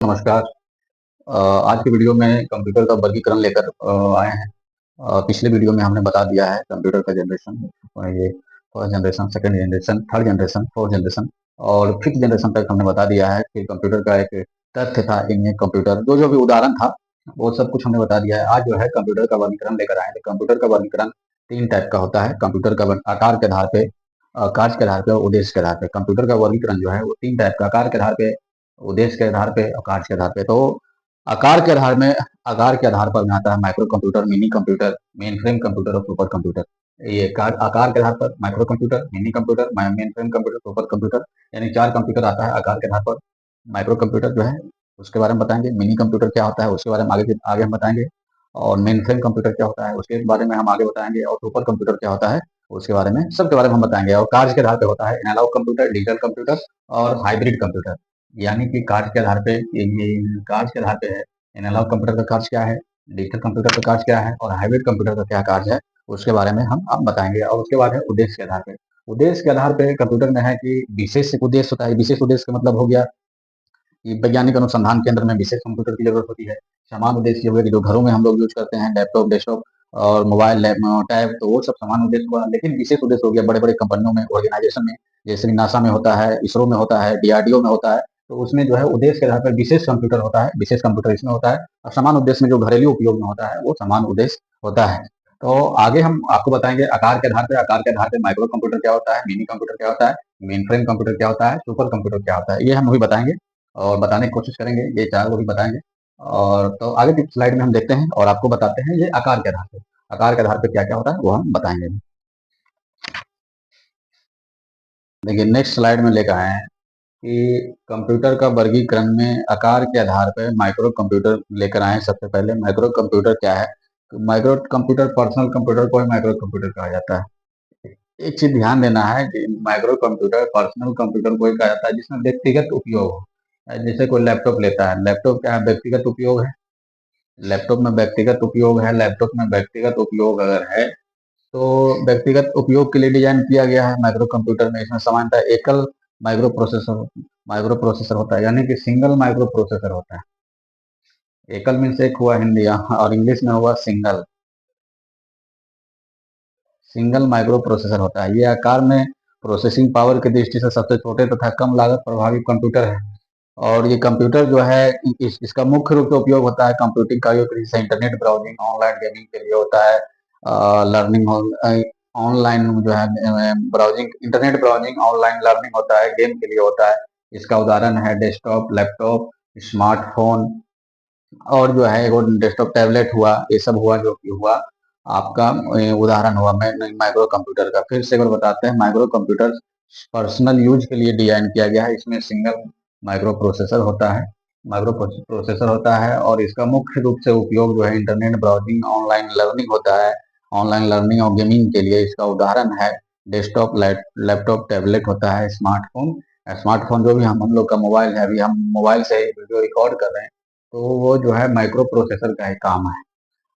नमस्कार। आज की वीडियो में कंप्यूटर का वर्गीकरण लेकर आए हैं। पिछले वीडियो में हमने बता दिया है कंप्यूटर का जनरेशन, ये first generation, second generation, third generation, fourth generation और फिफ्थ जनरेशन तक हमने बता दिया है कि कंप्यूटर का एक तथ्य था, इनमें कंप्यूटर जो जो भी उदाहरण था वो सब कुछ हमने बता दिया है। आज जो है कंप्यूटर का वर्गीकरण लेकर आए हैं। कंप्यूटर का वर्गीकरण तीन टाइप का होता है। कंप्यूटर का आकार के आधार पे, कार्य के आधार पे और उद्देश्य के आधार पे। कंप्यूटर का वर्गीकरण जो है वो तीन टाइप का, आकार के आधार पे, उद्देश्य के आधार पे और कार्य के आधार पे। तो आकार के आधार में, आकार के आधार पर में आता है micro computer, mini computer, main frame computer और सुपर कंप्यूटर। ये आकार के आधार पर micro computer, mini computer, main frame computer, super computer, यानी चार कंप्यूटर आता है आकार के आधार पर। माइक्रो कंप्यूटर जो है उसके बारे में बताएंगे, मिनी कंप्यूटर क्या होता है उसके बारे में आगे आगे हम बताएंगे, और मेन फ्रेम कंप्यूटर क्या होता है उसके बारे में हम आगे बताएंगे, और सुपर कंप्यूटर क्या होता है उसके बारे में, सबके बारे में हम बताएंगे। और कार्य के आधार पे होता है एनालॉग कंप्यूटर, डिजिटल कंप्यूटर और हाइब्रिड कंप्यूटर। यानी कि कार्य के आधार पे, ये कार्य के आधार पे है एनालॉग कंप्यूटर का कार्य क्या है, डिजिटल कंप्यूटर का कार्य क्या है और हाइब्रिड कंप्यूटर का क्या कार्य है, उसके बारे में हम अब बताएंगे। और उसके बाद है उद्देश्य के आधार पे। उद्देश्य के आधार पे कंप्यूटर में है कि विशेष उद्देश्य होता है। विशेष उद्देश्य का मतलब हो गया कि वैज्ञानिक अनुसंधान केंद्र में विशेष कंप्यूटर की जरूरत होती है। समान उद्देश्य हो गया कि जो घरों में हम लोग यूज करते हैं, लैपटॉप, डेस्कटॉप और मोबाइल, टैब, तो वो सब समान उद्देश्य हुआ। लेकिन विशेष उद्देश्य हो गया बड़े बड़े कंपनियों में, ऑर्गेनाइजेशन में, जैसे कि नासा में होता है, इसरो में होता है, डीआरडीओ में होता है। तो उसमें जो है उद्देश्य के आधार पर विशेष कंप्यूटर होता है, विशेष कंप्यूटर इसमें होता है। और समान उद्देश्य में जो घरेलू उपयोग में होता है वो समान उद्देश्य होता है। तो आगे हम आपको बताएंगे आकार के आधार पर, आकार के आधार पर माइक्रो कंप्यूटर क्या होता है, मिनी कंप्यूटर क्या होता है, मेन फ्रेम कंप्यूटर क्या होता है, सुपर कंप्यूटर क्या होता है, ये हम अभी बताएंगे और बताने की कोशिश करेंगे। ये चार को भी बताएंगे। और तो आगे की स्लाइड में हम देखते हैं और आपको बताते हैं ये आकार के आधार पे, आकार के आधार पे क्या क्या होता है वो हम बताएंगे। देखिए नेक्स्ट स्लाइड में लेकर आए हैं कि कंप्यूटर का वर्गीकरण में आकार के आधार पर माइक्रो कंप्यूटर लेकर आए हैं। सबसे पहले माइक्रो कंप्यूटर क्या है? तो माइक्रो कंप्यूटर, पर्सनल कंप्यूटर को माइक्रो कंप्यूटर कहा जाता है। एक चीज ध्यान देना है कि माइक्रो कंप्यूटर, पर्सनल कंप्यूटर को कहा जाता है जिसमें व्यक्तिगत उपयोग हो। जैसे कोई लैपटॉप लेता है, लैपटॉप क्या है? व्यक्तिगत उपयोग है। लैपटॉप में व्यक्तिगत उपयोग है। लैपटॉप में व्यक्तिगत उपयोग अगर है तो व्यक्तिगत उपयोग के लिए डिजाइन किया गया है। माइक्रो कंप्यूटर में इसमें सामान्यतः एकल माइक्रो प्रोसेसर होता है, यानी कि सिंगल माइक्रो प्रोसेसर होता है। एकल मीन्स एक हुआ हिंदी, और इंग्लिश में हुआ सिंगल। सिंगल माइक्रो प्रोसेसर होता है। ये आकार में, प्रोसेसिंग पावर की दृष्टि से सबसे छोटे तथा कम लागत प्रभावी कंप्यूटर है। और ये कंप्यूटर जो है इसका मुख्य रूप से उपयोग होता है कंप्यूटिंग कार्यों के लिए, जैसे इंटरनेट ब्राउजिंग, ऑनलाइन गेमिंग के लिए होता है। लर्निंग, ऑनलाइन जो है browsing, internet browsing, online learning होता है, गेम के लिए होता है। इसका उदाहरण है डेस्कटॉप, लैपटॉप, स्मार्टफोन और जो है वो डेस्कटॉप टैबलेट हुआ, ये सब हुआ जो कि हुआ आपका उदाहरण हुआ माइक्रो कंप्यूटर का। फिर से एक बार बताते हैं, माइक्रो कंप्यूटर पर्सनल यूज के लिए डिजाइन किया गया है। इसमें सिंगल माइक्रो प्रोसेसर होता है, माइक्रो प्रोसेसर होता है, और इसका मुख्य रूप से उपयोग जो है इंटरनेट ब्राउजिंग, ऑनलाइन लर्निंग होता है। ऑनलाइन लर्निंग और गेमिंग के लिए इसका उदाहरण है डेस्कटॉप, लैपटॉप, टैबलेट होता है, स्मार्टफोन। स्मार्टफोन जो भी हम लोग का मोबाइल है, अभी हम मोबाइल से वीडियो रिकॉर्ड कर रहे हैं, तो वो जो है माइक्रो प्रोसेसर का ही काम है।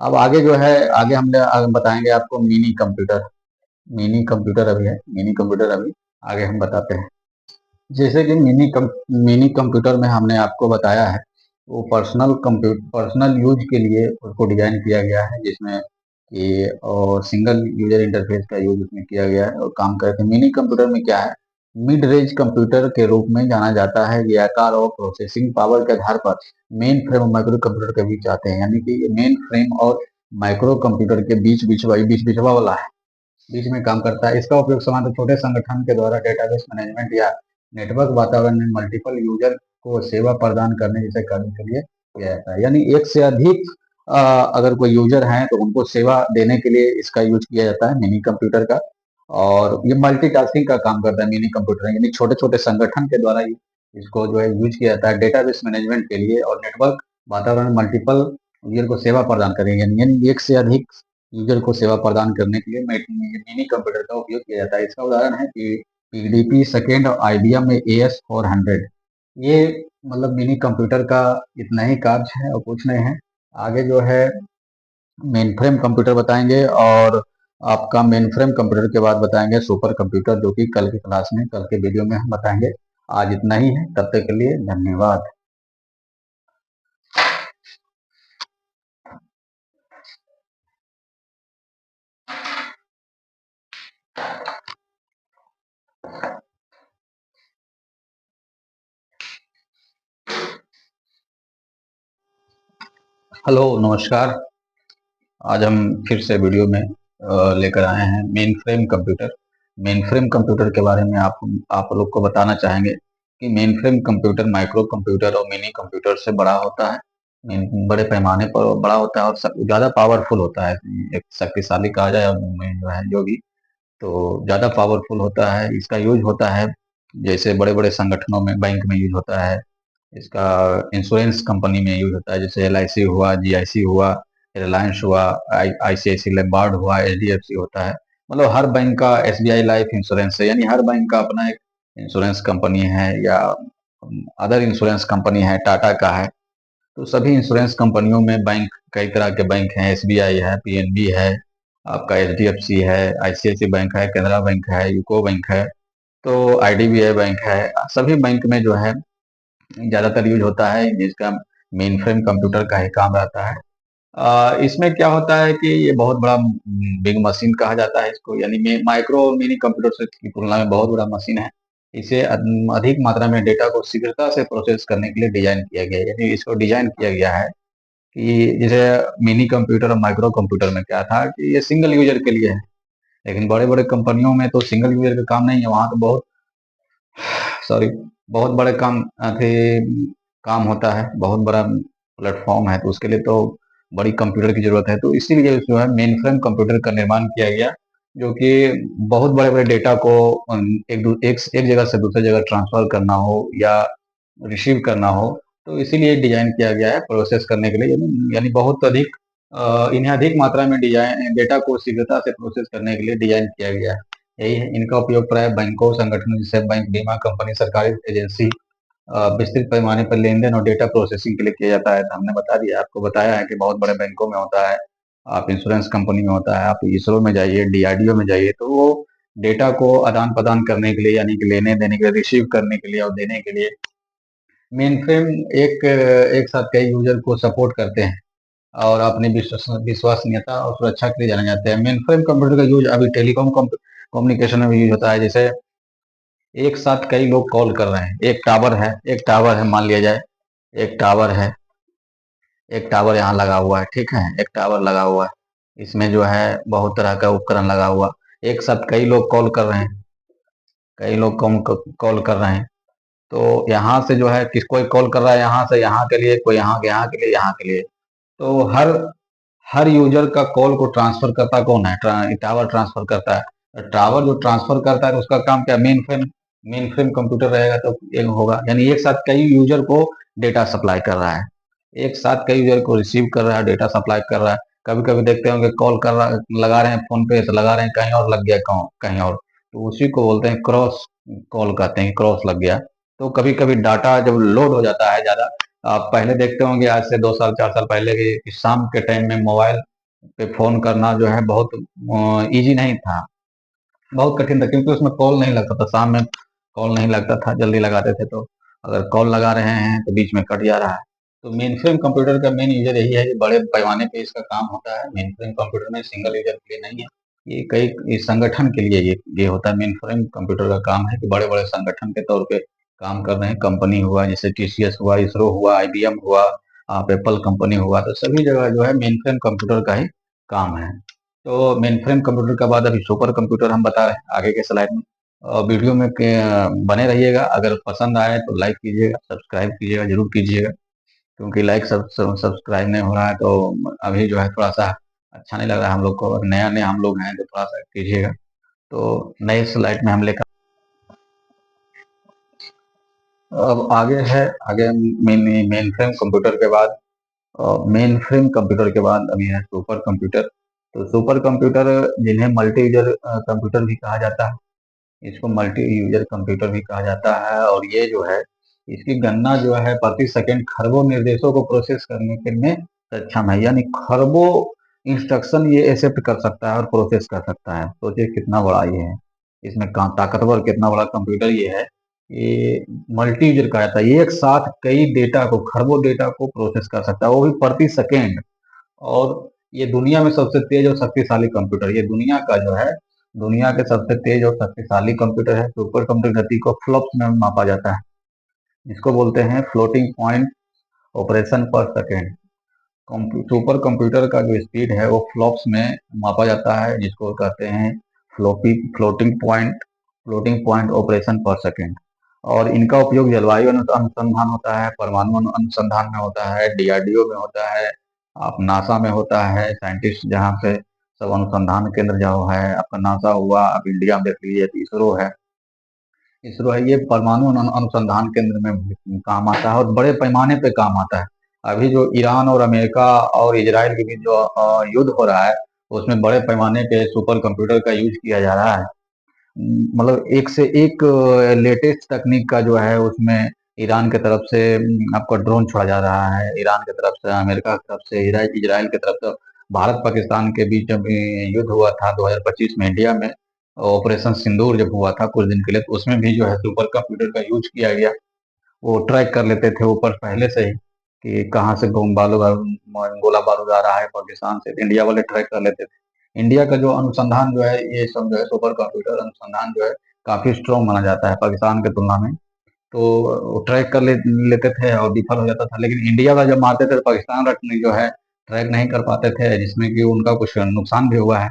अब आगे जो है, आगे हम आगे बताएंगे आपको मिनी कंप्यूटर। मिनी कंप्यूटर अभी है, मिनी कंप्यूटर अभी आगे हम बताते हैं। जैसे कि मिनी कंप्यूटर में हमने आपको बताया है वो पर्सनल यूज के लिए उसको डिजाइन किया गया है, जिसमें कि और सिंगल यूजर इंटरफेस का यूज उसमें किया गया है और काम करते हैं। मिनी कंप्यूटर में क्या है? मिड रेंज कंप्यूटर के रूप में जाना जाता है। ये आकार और प्रोसेसिंग पावर के आधार पर मेन फ्रेम और माइक्रो कंप्यूटर के बीच आते हैं, यानी कि मेन फ्रेम और माइक्रो कंप्यूटर के बीच बिचवा वाला है, बीच में काम करता है। इसका उपयोग सामान्यतः छोटे संगठन के द्वारा डेटाबेस मैनेजमेंट या नेटवर्क वातावरण में मल्टीपल यूजर को सेवा प्रदान करने जैसे कार्य के लिए किया जाता है। यानी एक से अधिक अगर कोई यूजर हैं तो उनको सेवा देने के लिए इसका यूज किया जाता है मिनी कंप्यूटर का। और ये मल्टीटास्किंग का काम करता है मिनी कंप्यूटर, यानी छोटे छोटे संगठन के द्वारा इसको जो है यूज किया जाता है डेटाबेस मैनेजमेंट के लिए और नेटवर्क वातावरण में मल्टीपल यूजर को सेवा प्रदान करेंगे, यानी एक से अधिक यूजर को सेवा प्रदान करने के लिए मिनी कंप्यूटर का उपयोग किया जाता है। इसका उदाहरण है कि पीडीपी सेकेंड और आईबीएम में AS400। ये मतलब मिनी कंप्यूटर का इतना ही कार्य है और कुछ नहीं है। आगे जो है मेन फ्रेम कंप्यूटर बताएंगे, और आपका मेन फ्रेम कंप्यूटर के बाद बताएंगे सुपर कंप्यूटर, जो कि कल की क्लास में, कल के वीडियो में हम बताएंगे। आज इतना ही है, तब तक के लिए धन्यवाद। हेलो, नमस्कार। आज हम फिर से वीडियो में लेकर आए हैं main frame computer. Main frame computer के बारे में आप लोग को बताना चाहेंगे कि main frame computer micro computer और मिनी कंप्यूटर से बड़ा होता है। बड़े पैमाने पर बड़ा होता है और ज़्यादा पावरफुल होता है। एक शक्तिशाली कहा जाए और जो है जो भी, तो ज़्यादा पावरफुल होता है। इसका यूज होता है जैसे बड़े बड़े संगठनों में, बैंक में यूज होता है। इसका इंश्योरेंस कंपनी में यूज होता है, जैसे LIC हुआ, GIC हुआ, रिलायंस हुआ, ICICI लैम्बार्ड हुआ, HDFC होता है। मतलब हर बैंक का, SBI लाइफ इंश्योरेंस है, यानी हर बैंक का अपना एक इंश्योरेंस कंपनी है, या अदर इंश्योरेंस कंपनी है, टाटा का है। तो सभी इंश्योरेंस कंपनियों में बैंक, कई तरह के बैंक हैं। SBI है, PNB है, आपका HDFC है, ICICI बैंक है, कैनरा बैंक है, यूको बैंक है, तो IDBI बैंक है। सभी बैंक में जो है ज़्यादातर यूज होता है, जिसका मेन फ्रेम कंप्यूटर का ही काम रहता है। इसमें क्या होता है कि ये बहुत बड़ा बिग मशीन कहा जाता है इसको, यानी माइक्रो और मिनी कंप्यूटर से की तुलना में बहुत बड़ा मशीन है। इसे अधिक मात्रा में डेटा को शीघ्रता से प्रोसेस करने के लिए डिजाइन किया गया है। यानी इसको डिजाइन किया गया है कि जैसे मिनी कंप्यूटर और माइक्रो कंप्यूटर में क्या था कि ये सिंगल यूजर के लिए है। लेकिन बड़े बड़े कंपनियों में तो सिंगल यूजर का काम नहीं है, वहाँ तो बहुत, सॉरी, बहुत बड़े काम होता है, बहुत बड़ा प्लेटफॉर्म है, तो उसके लिए तो बड़ी कंप्यूटर की जरूरत है। तो इसीलिए जो है मेन फ्रेम कंप्यूटर का निर्माण किया गया, जो कि बहुत बड़े बड़े डेटा को एक जगह से दूसरी जगह ट्रांसफर करना हो या रिसीव करना हो, तो इसीलिए डिजाइन किया गया है प्रोसेस करने के लिए। यानी बहुत अधिक, इन्हें अधिक मात्रा में डिजाइन डेटा को शीघ्रता से प्रोसेस करने के लिए डिजाइन किया गया है। यही है, इनका उपयोग प्राय बैंकों, संगठनों जैसे बैंक, बीमा कंपनी, सरकारी एजेंसी, विस्तृत पैमाने पर लेन-देन और डेटा प्रोसेसिंग के लिए किया जाता है। तो हमने बता दिया, आपको बताया है कि बहुत बड़े बैंकों में होता है, आप इंश्योरेंस कंपनी में होता है, आप इसरो में जाइए, DRDO में जाइए, तो वो डेटा को आदान-प्रदान करने के लिए, यानी कि लेने-देने के लिए, रिसीव करने के लिए और देने के लिए मेन फ्रेम एक साथ कई यूजर को सपोर्ट करते हैं और अपनी विश्वसनीयता और सुरक्षा के लिए जाने जाते हैं। मेन फ्रेम कंप्यूटर का यूज अभी टेलीकॉम कम्युनिकेशन में भी यूज होता है। जैसे एक साथ कई लोग कॉल कर रहे हैं, एक टावर है, मान लिया जाए, एक टावर है, एक टावर यहाँ लगा हुआ है, ठीक है, एक टावर लगा हुआ है, इसमें जो है बहुत तरह का उपकरण लगा हुआ, एक साथ कई लोग कॉल कर रहे हैं, कई लोग कॉल कर रहे हैं। तो यहाँ से जो है, किस कोई कॉल कर रहा है यहाँ से यहाँ के लिए, कोई यहाँ के लिए, यहाँ के लिए, तो हर हर यूजर का कॉल को ट्रांसफर करता कौन है? टावर ट्रांसफर करता है। टावर जो ट्रांसफर करता है, तो उसका काम क्या? मेन फ्रेम कंप्यूटर रहेगा तो एक होगा, यानी एक साथ कई यूजर को डेटा सप्लाई कर रहा है, एक साथ कई यूजर को रिसीव कर रहा है, डेटा सप्लाई कर रहा है। कभी कभी देखते होंगे कॉल कर रहा, लगा रहे हैं फोन पे, तो लगा रहे हैं कहीं और लग गया, कहीं और, तो उसी को बोलते हैं क्रॉस कॉल, कहते हैं क्रॉस लग गया। तो कभी कभी डाटा जब लोड हो जाता है ज्यादा, आप पहले देखते होंगे आज से 2 साल 4 साल पहले कि शाम के टाइम में मोबाइल पे फोन करना जो है बहुत इजी नहीं था, बहुत कठिन था, क्योंकि उसमें कॉल नहीं लगता था, शाम में कॉल नहीं लगता था, जल्दी लगाते थे, तो अगर कॉल लगा रहे हैं तो बीच में कट जा रहा है। तो मेन फ्रेम कंप्यूटर का मेन यूजर यही है कि बड़े पैमाने पे इसका काम होता है। मेन फ्रेम कंप्यूटर में सिंगल यूजर के लिए नहीं है, ये कई इस संगठन के लिए ये होता है। मेन फ्रेम कंप्यूटर का काम है कि बड़े बड़े संगठन के तौर पे काम कर रहे हैं, कंपनी हुआ जैसे TCS हुआ, इसरो हुआ, IBM हुआ, आप एप्पल कंपनी हुआ, तो सभी जगह जो है मेन फ्रेम कंप्यूटर का ही काम है। तो मेन फ्रेम कंप्यूटर के बाद अभी सुपर कंप्यूटर हम बता रहे हैं आगे के स्लाइड में। वीडियो में बने रहिएगा। अगर पसंद आए तो लाइक कीजिएगा, सब्सक्राइब कीजिएगा, जरूर कीजिएगा, क्योंकि लाइक सब्सक्राइब नहीं हो रहा है तो अभी जो है थोड़ा सा अच्छा नहीं लग रहा है हम लोग को, और नया नया हम लोग हैं, तो थोड़ा सा कीजिएगा। तो नए स्लाइड में हम लेकर अब आगे है, आगे मेन मेन फ्रेम कंप्यूटर के बाद, मेन फ्रेम कंप्यूटर के बाद अभी है सुपर कंप्यूटर। तो सुपर कंप्यूटर, जिन्हें मल्टी यूजर कंप्यूटर भी कहा जाता है, इसको मल्टी यूजर कंप्यूटर भी कहा जाता है, और ये जो है, इसकी गणना जो है प्रति सेकंड खरबों निर्देशों को प्रोसेस करने के में सक्षम है, यानी खरबों इंस्ट्रक्शन ये एक्सेप्ट कर सकता है और प्रोसेस कर सकता है। सोचिए कितना बड़ा ये है, इसमें ताकतवर कितना बड़ा कंप्यूटर ये है। ये मल्टी यूजर कहा जाता है, एक साथ कई डेटा को, खरबों डेटा को प्रोसेस कर सकता है, वो भी प्रति सेकेंड। और ये दुनिया में सबसे तेज और शक्तिशाली कंप्यूटर, ये दुनिया का जो है, दुनिया के सबसे तेज और शक्तिशाली कंप्यूटर है। सुपर कंप्यूटर गति को फ्लॉप्स में मापा जाता है, इसको बोलते हैं फ्लोटिंग पॉइंट ऑपरेशन पर सेकेंड। सुपर कंप्यूटर का जो स्पीड है वो फ्लॉप्स में मापा जाता है, जिसको कहते हैं फ्लोटिंग पॉइंट ऑपरेशन पर सेकेंड। और इनका उपयोग जलवायु अनुसंधान होता है, परमाणु अनुसंधान में होता है, डीआरडीओ में होता है, आप नासा में होता है, साइंटिस्ट जहाँ पे सब अनुसंधान केंद्र जो है आपका नासा हुआ, आप इंडिया में देख लीजिए तो इसरो है, ये परमाणु अनुसंधान केंद्र में काम आता है और बड़े पैमाने पे काम आता है। अभी जो ईरान और अमेरिका और इजराइल के बीच जो युद्ध हो रहा है, उसमें बड़े पैमाने पे सुपर कंप्यूटर का यूज किया जा रहा है। मतलब एक से एक लेटेस्ट तकनीक का जो है उसमें ईरान की तरफ से आपका ड्रोन छोड़ा जा रहा है, ईरान की तरफ से, अमेरिका की तरफ से, इजराइल की तरफ से। भारत पाकिस्तान के बीच जब युद्ध हुआ था 2025 में इंडिया में, ऑपरेशन सिंदूर जब हुआ था कुछ दिन के लिए, तो उसमें भी जो है सुपर कंप्यूटर का यूज किया गया। वो ट्रैक कर लेते थे ऊपर पहले से ही कि कहाँ से गोला बारूद आ रहा है पाकिस्तान से, तो इंडिया वाले ट्रैक कर लेते थे। इंडिया का जो अनुसंधान जो है, ये सब जो है सुपर कंप्यूटर अनुसंधान जो है काफी स्ट्रॉन्ग माना जाता है पाकिस्तान के तुलना में। तो ट्रैक लेते थे और विफल हो जाता था, लेकिन इंडिया का जब मारते थे तो पाकिस्तान जो है ट्रैक नहीं कर पाते थे, जिसमें कि उनका कुछ नुकसान भी हुआ है।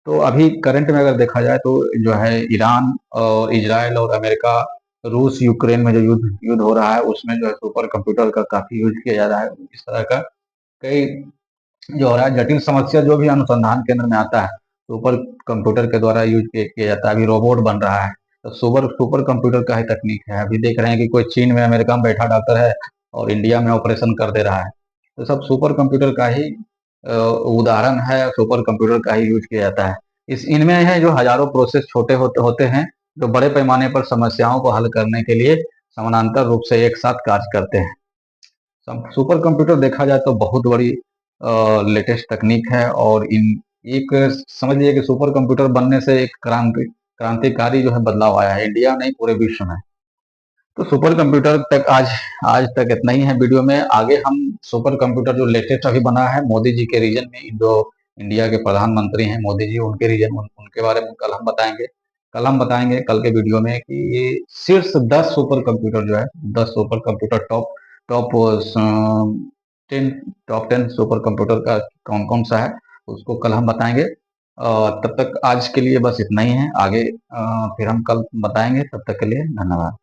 तो अभी करंट में अगर देखा जाए तो जो है ईरान और इजराइल और अमेरिका, रूस यूक्रेन में जो युद्ध युद्ध हो रहा है, उसमें जो है सुपर कंप्यूटर का काफी यूज किया जा रहा है। इस तरह का कई जो हो रहा है, जटिल समस्या जो भी अनुसंधान केंद्र में आता है, सुपर कंप्यूटर के द्वारा यूज किया जाता है। अभी रोबोट बन रहा है तो सुपर सुपर कंप्यूटर का ही तकनीक है। अभी देख रहे हैं कि कोई चीन में, अमेरिका में बैठा डॉक्टर है और इंडिया में ऑपरेशन कर दे रहा है, तो सब सुपर कंप्यूटर का ही उदाहरण है, सुपर कंप्यूटर का ही यूज किया जाता है। इस इनमें है जो हजारों प्रोसेस छोटे होते हैं, जो बड़े पैमाने पर समस्याओं को हल करने के लिए समानांतर रूप से एक साथ कार्य करते हैं। सुपर कंप्यूटर देखा जाए तो बहुत बड़ी लेटेस्ट तकनीक है, और इन एक समझ लीजिए कि सुपर कंप्यूटर बनने से एक क्रांतिकारी जो है बदलाव आया है, इंडिया नहीं पूरे विश्व में। तो सुपर कंप्यूटर तक आज आज तक इतना ही है वीडियो में। आगे हम सुपर कंप्यूटर जो लेटेस्ट अभी बना है मोदी जी के रीजन में, जो इंडिया के प्रधानमंत्री हैं मोदी जी, उनके रीजन उनके बारे में कल हम बताएंगे। कल के वीडियो में कि ये शीर्ष 10 सुपर कंप्यूटर जो है, 10 super computer top top 10 top 10 super computer का कौन कौन सा है, उसको कल हम बताएंगे। तब तक आज के लिए बस इतना ही है। आगे फिर हम कल बताएंगे। तब तक के लिए धन्यवाद।